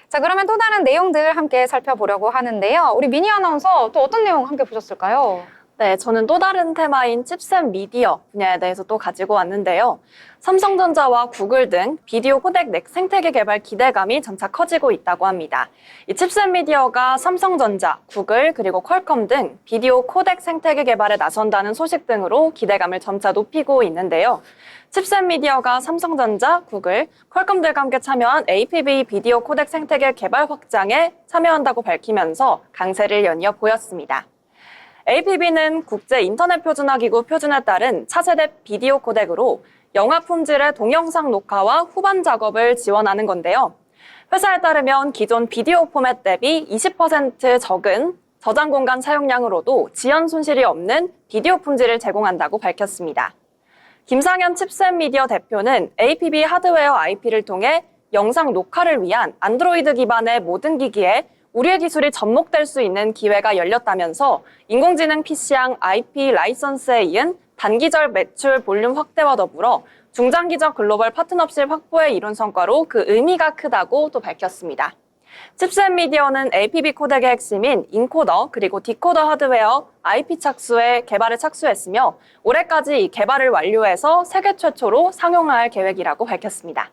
자, 그러면 또 다른 내용들 함께 살펴보려고 하는데요. 우리 미니 아나운서 또 어떤 내용 함께 보셨을까요? 네, 저는 또 다른 테마인 칩셋 미디어 분야에 대해서 또 가지고 왔는데요. 삼성전자와 구글 등 비디오 코덱 넥 생태계 개발 기대감이 점차 커지고 있다고 합니다. 이 칩셋 미디어가 삼성전자, 구글, 그리고 퀄컴 등 비디오 코덱 생태계 개발에 나선다는 소식 등으로 기대감을 점차 높이고 있는데요. 칩셋 미디어가 삼성전자, 구글, 퀄컴들과 함께 참여한 APB 비디오 코덱 생태계 개발 확장에 참여한다고 밝히면서 강세를 연이어 보였습니다. APB는 국제 인터넷 표준화 기구 표준에 따른 차세대 비디오 코덱으로 영화 품질의 동영상 녹화와 후반 작업을 지원하는 건데요. 회사에 따르면 기존 비디오 포맷 대비 20% 적은 저장 공간 사용량으로도 지연 손실이 없는 비디오 품질을 제공한다고 밝혔습니다. 김상현 칩셋 미디어 대표는 APB 하드웨어 IP를 통해 영상 녹화를 위한 안드로이드 기반의 모든 기기에 우리의 기술이 접목될 수 있는 기회가 열렸다면서 인공지능 PC향 IP 라이선스에 이은 단기적 매출 볼륨 확대와 더불어 중장기적 글로벌 파트너십 확보에 이룬 성과로 그 의미가 크다고 또 밝혔습니다. 칩셋 미디어는 APB 코덱의 핵심인 인코더 그리고 디코더 하드웨어 IP 착수에 개발에 착수했으며 올해까지 이 개발을 완료해서 세계 최초로 상용화할 계획이라고 밝혔습니다.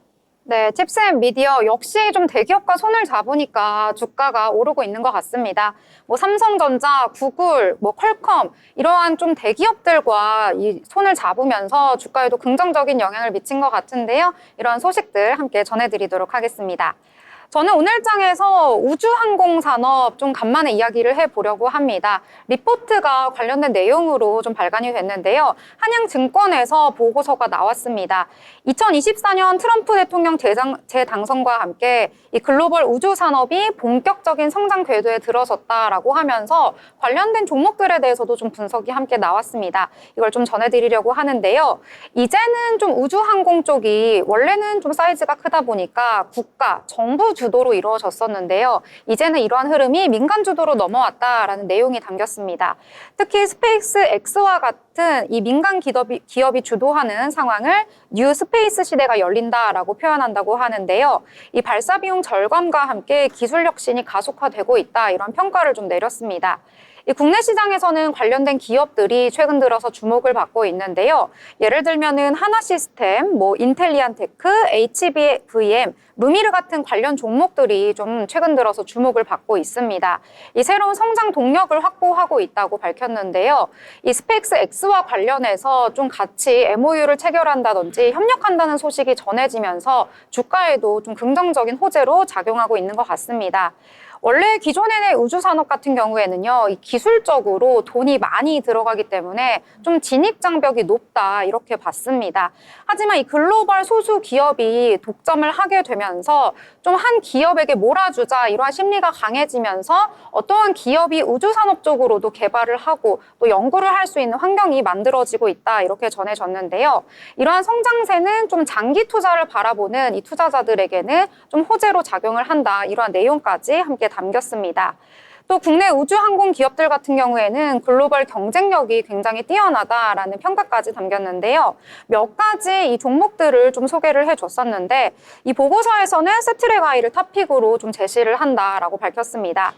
네, 칩셋 미디어 역시 좀 대기업과 손을 잡으니까 주가가 오르고 있는 것 같습니다. 뭐 삼성전자, 구글, 뭐 퀄컴 이러한 좀 대기업들과 이 손을 잡으면서 주가에도 긍정적인 영향을 미친 것 같은데요. 이런 소식들 함께 전해드리도록 하겠습니다. 저는 오늘 장에서 우주항공 산업 좀 간만에 이야기를 해보려고 합니다. 리포트가 관련된 내용으로 좀 발간이 됐는데요. 한양증권에서 보고서가 나왔습니다. 2024년 트럼프 대통령 재당선과 함께 이 글로벌 우주 산업이 본격적인 성장 궤도에 들어섰다라고 하면서 관련된 종목들에 대해서도 좀 분석이 함께 나왔습니다. 이걸 좀 전해드리려고 하는데요. 이제는 좀 우주항공 쪽이 원래는 좀 사이즈가 크다 보니까 국가, 정부 주도로 이루어졌었는데요. 이제는 이러한 흐름이 민간 주도로 넘어왔다라는 내용이 담겼습니다. 특히 스페이스 X와 같은 이 민간 기업이 주도하는 상황을 뉴 스페이스 시대가 열린다라고 표현한다고 하는데요. 이 발사 비용 절감과 함께 기술 혁신이 가속화되고 있다 이런 평가를 좀 내렸습니다. 이 국내 시장에서는 관련된 기업들이 최근 들어서 주목을 받고 있는데요. 예를 들면은 하나시스템, 뭐 인텔리안테크, HBVM, 루미르 같은 관련 종목들이 좀 최근 들어서 주목을 받고 있습니다. 이 새로운 성장 동력을 확보하고 있다고 밝혔는데요. 이 스페이스 X와 관련해서 좀 같이 MOU를 체결한다든지 협력한다는 소식이 전해지면서 주가에도 좀 긍정적인 호재로 작용하고 있는 것 같습니다. 원래 기존의 우주산업 같은 경우에는요, 이 기술적으로 돈이 많이 들어가기 때문에 좀 진입장벽이 높다, 이렇게 봤습니다. 하지만 이 글로벌 소수 기업이 독점을 하게 되면서 좀 한 기업에게 몰아주자, 이러한 심리가 강해지면서 어떠한 기업이 우주산업 쪽으로도 개발을 하고 또 연구를 할 수 있는 환경이 만들어지고 있다, 이렇게 전해졌는데요. 이러한 성장세는 좀 장기 투자를 바라보는 이 투자자들에게는 좀 호재로 작용을 한다, 이러한 내용까지 함께 담겼습니다. 또 국내 우주항공 기업들 같은 경우에는 글로벌 경쟁력이 굉장히 뛰어나다라는 평가까지 담겼는데요. 몇 가지 이 종목들을 좀 소개를 해줬었는데 이 보고서에서는 세트랙아이를 탑픽으로 좀 제시를 한다라고 밝혔습니다.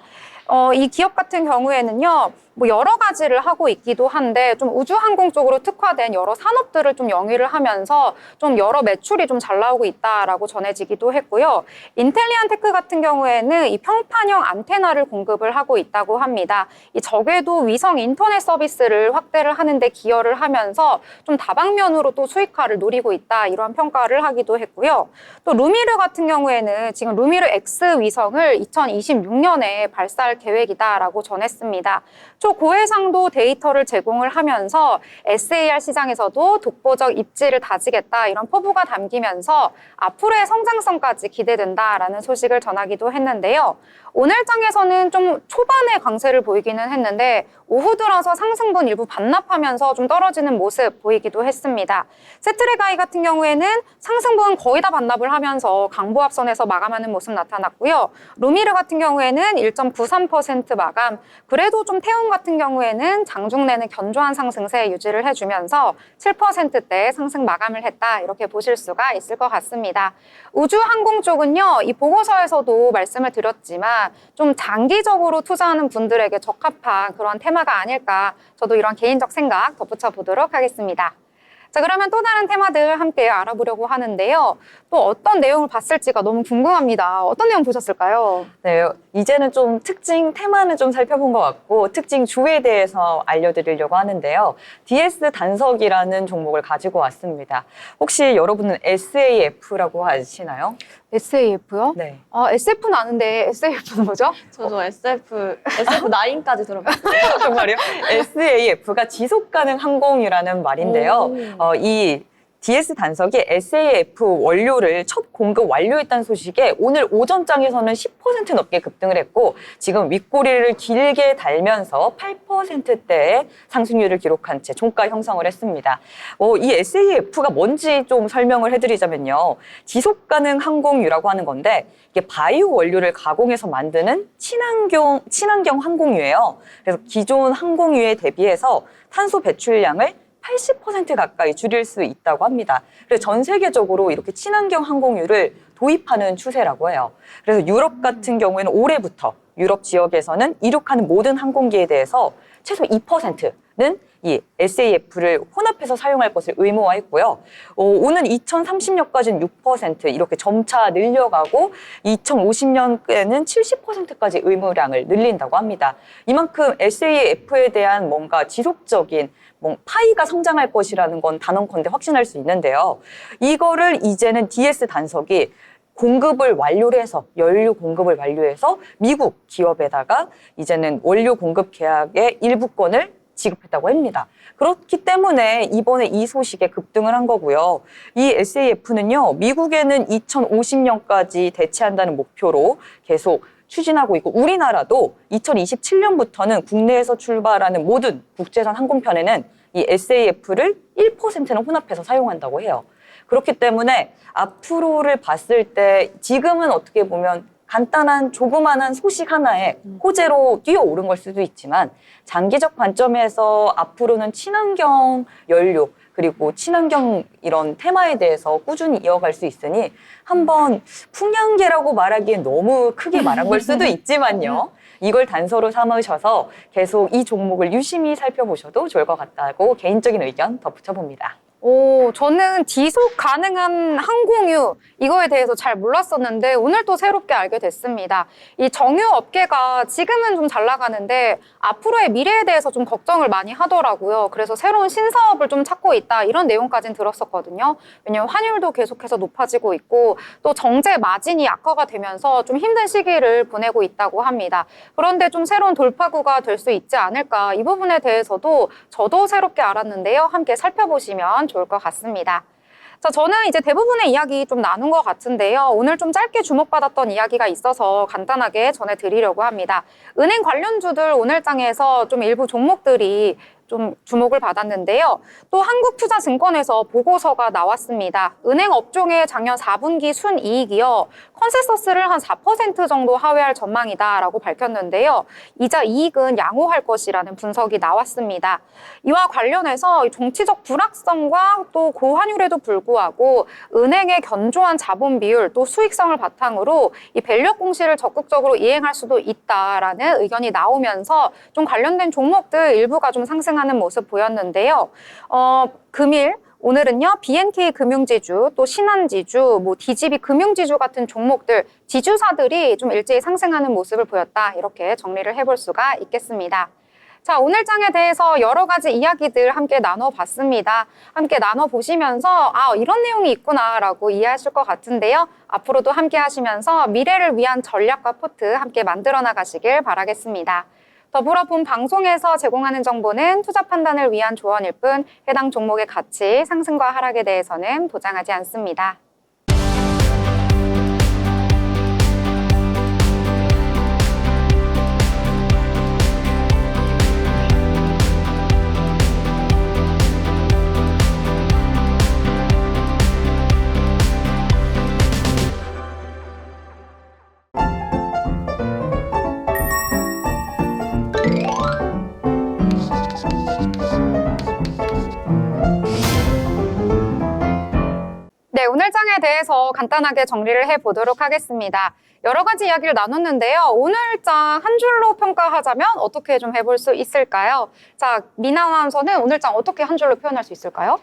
이 기업 같은 경우에는요, 뭐 여러 가지를 하고 있기도 한데 좀 우주항공 쪽으로 특화된 여러 산업들을 좀 영위를 하면서 좀 여러 매출이 좀 잘 나오고 있다라고 전해지기도 했고요. 인텔리안 테크 같은 경우에는 이 평판형 안테나를 공급을 하고 있다고 합니다. 이 적외도 위성 인터넷 서비스를 확대를 하는데 기여를 하면서 좀 다방면으로 또 수익화를 노리고 있다, 이런 평가를 하기도 했고요. 또 루미르 같은 경우에는 지금 루미르 X 위성을 2026년에 발사할 계획이다라고 전했습니다. 초고해상도 데이터를 제공을 하면서 SAR 시장에서도 독보적 입지를 다지겠다, 이런 포부가 담기면서 앞으로의 성장성까지 기대된다라는 소식을 전하기도 했는데요. 오늘 장에서는 좀 초반에 강세를 보이기는 했는데 오후 들어서 상승분 일부 반납하면서 좀 떨어지는 모습 보이기도 했습니다. 세트랙아이 같은 경우에는 상승분 거의 다 반납을 하면서 강보합선에서 마감하는 모습 나타났고요. 루미르 같은 경우에는 1.93% 마감, 그래도 좀 태움 같은 경우에는 장중 내는 견조한 상승세 유지를 해주면서 7%대 상승 마감을 했다, 이렇게 보실 수가 있을 것 같습니다. 우주항공 쪽은요, 이 보고서에서도 말씀을 드렸지만 좀 장기적으로 투자하는 분들에게 적합한 그런 테마가 아닐까, 저도 이런 개인적 생각 덧붙여 보도록 하겠습니다. 자, 그러면 또 다른 테마들 함께 알아보려고 하는데요. 또 어떤 내용을 봤을지가 너무 궁금합니다. 어떤 내용 보셨을까요? 네, 이제는 좀 특징 테마는 좀 살펴본 것 같고 특징 주에 대해서 알려드리려고 하는데요. DS 단석이라는 종목을 가지고 왔습니다. 혹시 여러분은 SAF라고 아시나요? SAF요? 네. SF는 아는데 SAF는 뭐죠? 저도 SF9까지 들어봤어요. 정말요? SAF가 지속 가능 항공이라는 말인데요. 이 DS 단석이 SAF 원료를 첫 공급 완료했다는 소식에 오늘 오전장에서는 10% 넘게 급등을 했고 지금 윗꼬리를 길게 달면서 8%대의 상승률을 기록한 채 종가 형성을 했습니다. 이 SAF가 뭔지 좀 설명을 해드리자면요. 지속 가능 항공유라고 하는 건데 이게 바이오 원료를 가공해서 만드는 친환경 항공유예요. 그래서 기존 항공유에 대비해서 탄소 배출량을 80% 가까이 줄일 수 있다고 합니다. 그래서 전 세계적으로 이렇게 친환경 항공유를 도입하는 추세라고 해요. 그래서 유럽 같은 경우에는 올해부터 유럽 지역에서는 이륙하는 모든 항공기에 대해서 최소 2%는 이 SAF를 혼합해서 사용할 것을 의무화했고요. 오는 2030년까지는 6% 이렇게 점차 늘려가고 2050년에는 70%까지 의무량을 늘린다고 합니다. 이만큼 SAF에 대한 뭔가 지속적인 파이가 성장할 것이라는 건 단언컨대 확신할 수 있는데요. 이거를 이제는 DS 단석이 공급을 완료를 해서 연료 공급을 완료해서 미국 기업에다가 이제는 원료 공급 계약의 일부권을 지급했다고 합니다. 그렇기 때문에 이번에 이 소식에 급등을 한 거고요. 이 SAF는요, 미국에는 2050년까지 대체한다는 목표로 계속 추진하고 있고 우리나라도 2027년부터는 국내에서 출발하는 모든 국제선 항공편에는 이 SAF를 1%는 혼합해서 사용한다고 해요. 그렇기 때문에 앞으로를 봤을 때 지금은 어떻게 보면 간단한 조그마한 소식 하나에 호재로 뛰어오른 걸 수도 있지만 장기적 관점에서 앞으로는 친환경 연료 그리고 친환경 이런 테마에 대해서 꾸준히 이어갈 수 있으니 한번 풍량계라고 말하기엔 너무 크게 말한 걸 수도 있지만요. 이걸 단서로 삼으셔서 계속 이 종목을 유심히 살펴보셔도 좋을 것 같다고 개인적인 의견 덧붙여 봅니다. 저는 지속 가능한 항공유 이거에 대해서 잘 몰랐었는데 오늘 또 새롭게 알게 됐습니다. 이 정유 업계가 지금은 좀 잘 나가는데 앞으로의 미래에 대해서 좀 걱정을 많이 하더라고요. 그래서 새로운 신사업을 좀 찾고 있다 이런 내용까지는 들었었거든요. 왜냐하면 환율도 계속해서 높아지고 있고 또 정제 마진이 악화가 되면서 좀 힘든 시기를 보내고 있다고 합니다. 그런데 좀 새로운 돌파구가 될 수 있지 않을까 이 부분에 대해서도 저도 새롭게 알았는데요. 함께 살펴보시면 좋을 것 같습니다. 자, 저는 이제 대부분의 이야기 좀 나눈 것 같은데요. 오늘 좀 짧게 주목받았던 이야기가 있어서 간단하게 전해드리려고 합니다. 은행 관련주들 오늘장에서 좀 일부 종목들이 좀 주목을 받았는데요. 또 한국투자증권에서 보고서가 나왔습니다. 은행 업종의 작년 4분기 순이익이요. 컨센서스를 한 4% 정도 하회할 전망이다라고 밝혔는데요. 이자 이익은 양호할 것이라는 분석이 나왔습니다. 이와 관련해서 정치적 불확성과 또 고환율에도 불구하고 은행의 견조한 자본 비율 또 수익성을 바탕으로 이 밸류업 공시를 적극적으로 이행할 수도 있다라는 의견이 나오면서 좀 관련된 종목들 일부가 좀 상승하는 모습 보였는데요. 금일 오늘은요, BNK 금융지주, 또 신한지주, DGB 금융지주 같은 종목들, 지주사들이 좀 일제히 상승하는 모습을 보였다. 이렇게 정리를 해볼 수가 있겠습니다. 자, 오늘장에 대해서 여러 가지 이야기들 함께 나눠봤습니다. 함께 나눠보시면서 이런 내용이 있구나라고 이해하실 것 같은데요. 앞으로도 함께 하시면서 미래를 위한 전략과 포트 함께 만들어 나가시길 바라겠습니다. 더불어 본 방송에서 제공하는 정보는 투자 판단을 위한 조언일 뿐 해당 종목의 가치, 상승과 하락에 대해서는 보장하지 않습니다. 네, 오늘장에 대해서 간단하게 정리를 해보도록 하겠습니다. 여러 가지 이야기를 나눴는데요. 오늘장 한 줄로 평가하자면 어떻게 좀 해볼 수 있을까요? 자, 미나 아나운서는 오늘장 어떻게 한 줄로 표현할 수 있을까요?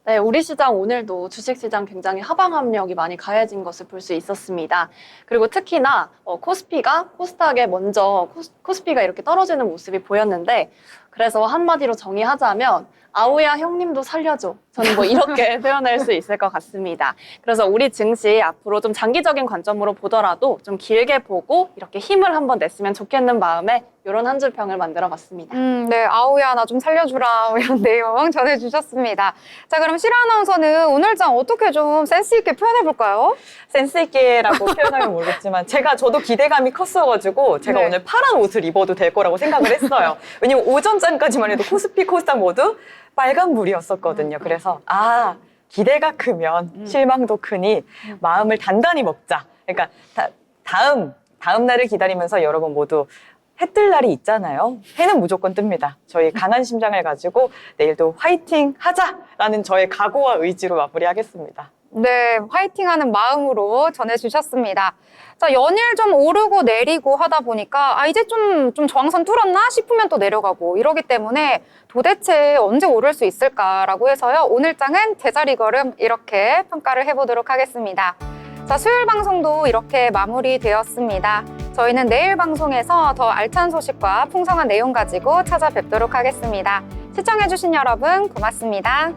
네, 우리 시장 오늘도 주식시장 굉장히 하방 압력이 많이 가해진 것을 볼 수 있었습니다. 그리고 특히나 코스피가 코스닥에 먼저 코스피가 이렇게 떨어지는 모습이 보였는데 그래서 한마디로 정의하자면 아우야 형님도 살려줘. 저는 이렇게 표현할 수 있을 것 같습니다. 그래서 우리 증시 앞으로 좀 장기적인 관점으로 보더라도 좀 길게 보고 이렇게 힘을 한번 냈으면 좋겠는 마음에 이런 한 줄 평을 만들어 봤습니다. 네, 아우야 나 좀 살려주라 이런 내용 전해주셨습니다. 자, 그럼 시라 아나운서는 오늘장 어떻게 좀 센스 있게 표현해 볼까요? 센스 있게라고 표현하면 모르겠지만 저도 기대감이 컸어가지고 제가 네. 오늘 파란 옷을 입어도 될 거라고 생각을 했어요. 왜냐면 오전장까지만 해도 코스피, 코스닥 모두 빨간불이었었거든요. 그래서 기대가 크면 실망도 크니 마음을 단단히 먹자. 그러니까 다음 날을 기다리면서 여러분 모두 해 뜰 날이 있잖아요. 해는 무조건 뜹니다. 저희 강한 심장을 가지고 내일도 화이팅 하자라는 저의 각오와 의지로 마무리하겠습니다. 네, 화이팅하는 마음으로 전해주셨습니다. 자, 연일 좀 오르고 내리고 하다 보니까 이제 좀 저항선 뚫었나 싶으면 또 내려가고 이러기 때문에 도대체 언제 오를 수 있을까라고 해서요. 오늘장은 제자리 걸음 이렇게 평가를 해보도록 하겠습니다. 자, 수요일 방송도 이렇게 마무리되었습니다. 저희는 내일 방송에서 더 알찬 소식과 풍성한 내용 가지고 찾아뵙도록 하겠습니다. 시청해주신 여러분 고맙습니다.